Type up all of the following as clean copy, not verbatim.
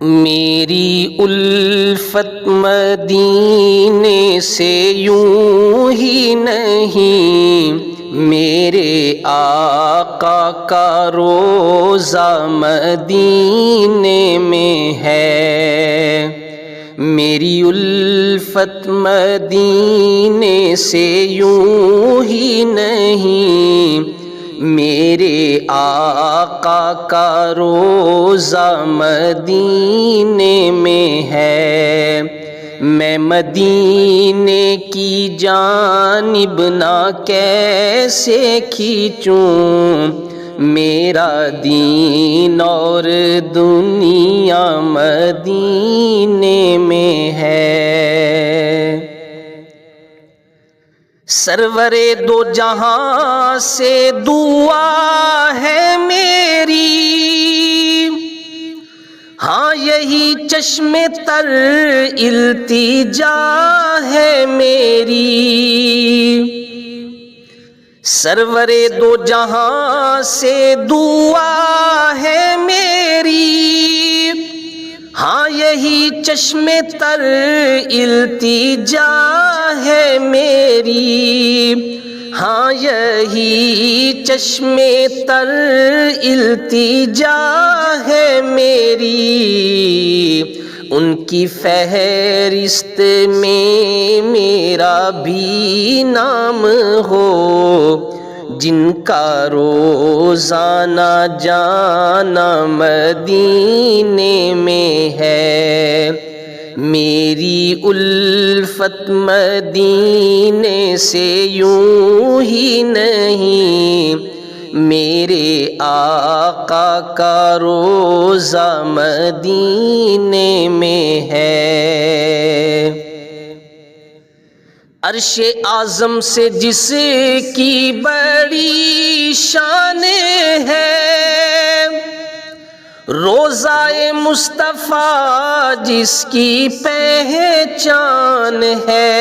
میری الفت مدینے سے یوں ہی نہیں، میرے آقا کا روضہ مدینے میں ہے۔ میری الفت مدینے سے یوں ہی نہیں، میرے آقا کا روضہ مدینے میں ہے۔ میں مدینے کی جانب نہ کیسے کھینچوں، میرا دین اور دنیا مدینے میں ہے۔ سرور دو جہاں سے دعا ہے میری، ہاں یہی چشم تر التجا ہے میری۔ سرور دو جہاں سے دعا ہے میری، ہاں یہی چشم تر التجا ہے میری، ہاں یہی چشم تر التجا ہے میری۔ ان کی فہرست میں میرا بھی نام ہو، جن کا روزانہ جانا مدینے میں ہے۔ میری الفت مدینے سے یوں ہی نہیں، میرے آقا کا روضہ مدینے میں ہے۔ عرش اعظم سے جس کی بڑی شان ہے، روضہ مصطفیٰ جس کی پہچان ہے۔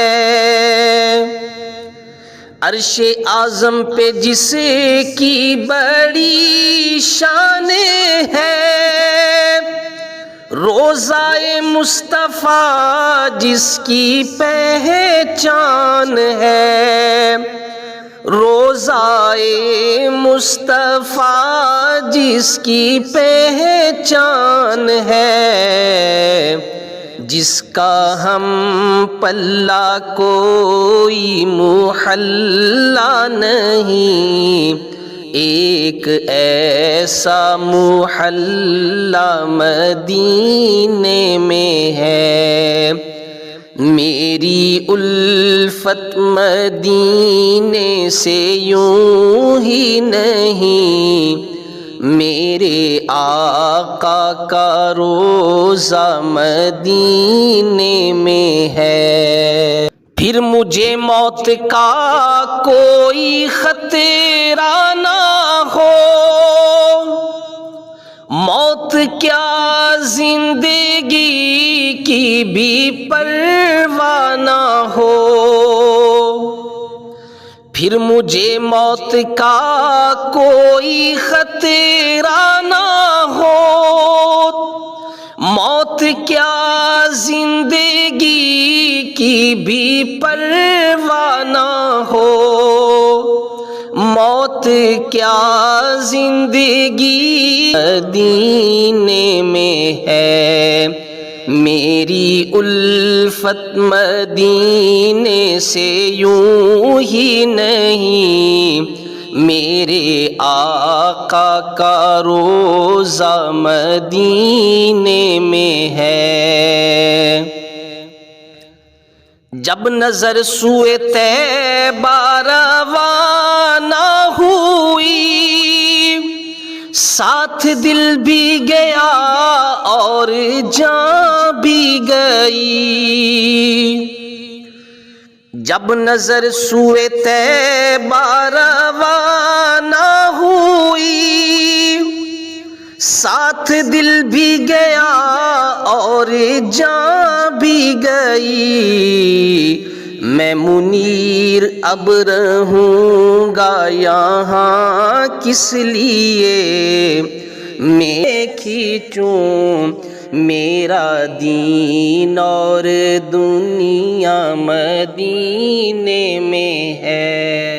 عرش اعظم پہ جس کی بڑی شان ہے، روضہ مصطفیٰ جس کی پہچان ہے۔ روضہ مصطفیٰ جس کی پہچان ہے، جس کا ہم پلہ کوئی محلہ نہیں، ایک ایسا محلہ مدینے میں ہے۔ میری الفت مدینے سے یوں ہی نہیں، میرے آقا کا روضہ مدینے میں ہے۔ پھر مجھے موت کا کوئی خطرہ نہ ہو، موت کیا زندگی کی بھی پرواہ نہ ہو۔ پھر مجھے موت کا کوئی خطرہ نہ ہو، موت کیا زندگی کی بھی پرواہ نہ ہو۔ موت کیا زندگی مدینے میں ہے۔ میری الفت مدینے سے یوں ہی نہیں، میرے آقا کا روضہ مدینے میں ہے۔ جب نظر سوئے طیبہ روانہ ہوئی، ساتھ دل بھی گیا اور جان بھی گئی۔ جب نظر سوئے طیبہ روانہ ہوئی، ساتھ دل بھی گیا اور جان بھی گئی۔ میں منیر اب رہوں گا یہاں کس لیے، میں کھینچوں میرا دین اور دنیا مدینے میں ہے۔